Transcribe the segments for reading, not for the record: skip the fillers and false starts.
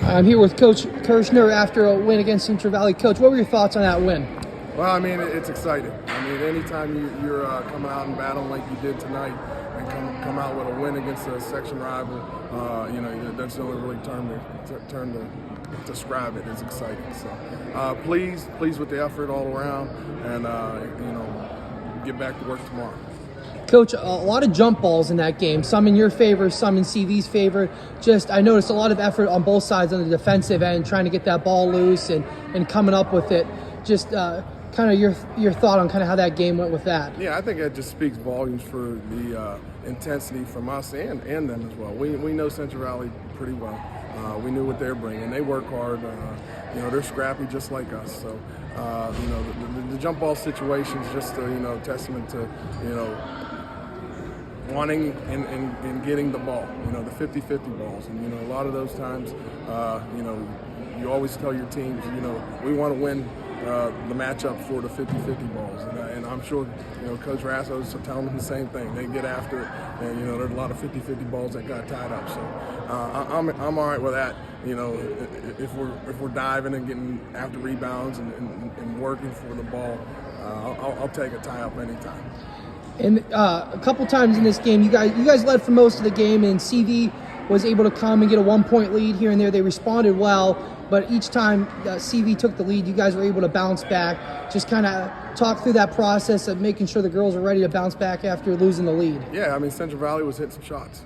I'm here with Coach Kirschner after a win against Central Valley. Coach, what were your thoughts on that win? Well, I mean, it's exciting. I mean, anytime you're coming out and battling like you did tonight and come out with a win against a section rival, that's the only really term to describe it. It's exciting. So pleased with the effort all around, and get back to work tomorrow. Coach, a lot of jump balls in that game, some in your favor, some in CV's favor. I noticed a lot of effort on both sides on the defensive end, trying to get that ball loose and coming up with it. Kind of your thought on kind of how that game went with that. Yeah, I think that just speaks volumes for the intensity from us and them as well. We know Central Valley pretty well. We knew what they're bringing. They work hard. They're scrappy just like us. So, the jump ball situation is just a testament to, wanting and getting the ball, the 50-50 balls. And, a lot of those times, you always tell your teams, we want to win the matchup for the 50-50 balls. And I'm sure, Coach Rasso's telling them the same thing. They get after it, and, there's a lot of 50-50 balls that got tied up. So I'm all right with that. If we're diving and getting after rebounds and working for the ball, I'll take a tie up anytime. And a couple times in this game, you guys led for most of the game, and CV was able to come and get a 1-point lead here and there. They responded well, but each time CV took the lead, you guys were able to bounce back. Just kind of talk through that process of making sure the girls are ready to bounce back after losing the lead. Yeah, I mean, Central Valley was hitting some shots.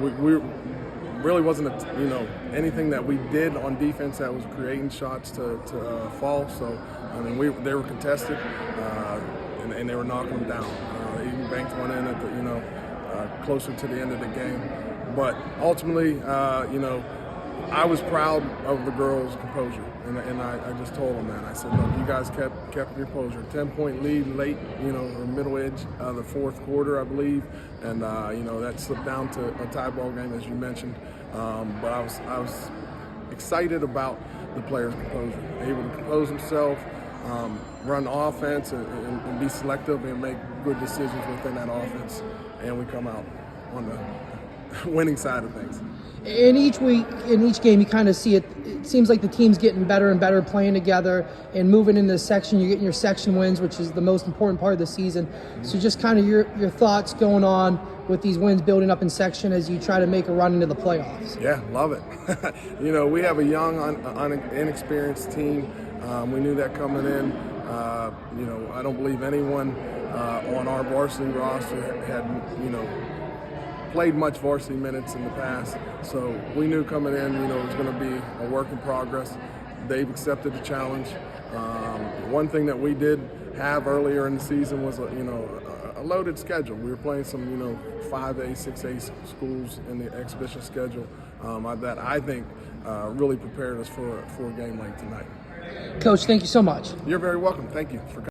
We really wasn't anything that we did on defense that was creating shots to fall. So I mean, they were contested, and they were knocking them down. They even banked one in at the closer to the end of the game. But ultimately, I was proud of the girls' composure, and I just told them that. I said, look, you guys kept your composure. 10-point lead late, or middle edge of the fourth quarter, I believe, and that slipped down to a tie ball game, as you mentioned. But I was excited about the players' composure, able to compose themselves, run offense, and be selective and make good decisions within that offense, and we come out on the winning side of things. In each week, in each game, you kind of see it. It seems like the team's getting better and better playing together and moving into the section. You're getting your section wins, which is the most important part of the season. So just kind of your thoughts going on with these wins building up in section as you try to make a run into the playoffs. Yeah, love it. We have a young, inexperienced team. We knew that coming in. I don't believe anyone on our varsity roster had, played much varsity minutes in the past. So we knew coming in, it was going to be a work in progress. They've accepted the challenge. One thing that we did have earlier in the season was a loaded schedule. We were playing some 5A, 6A schools in the exhibition schedule that I think really prepared us for a game like tonight. Coach, thank you so much. You're very welcome. Thank you for coming.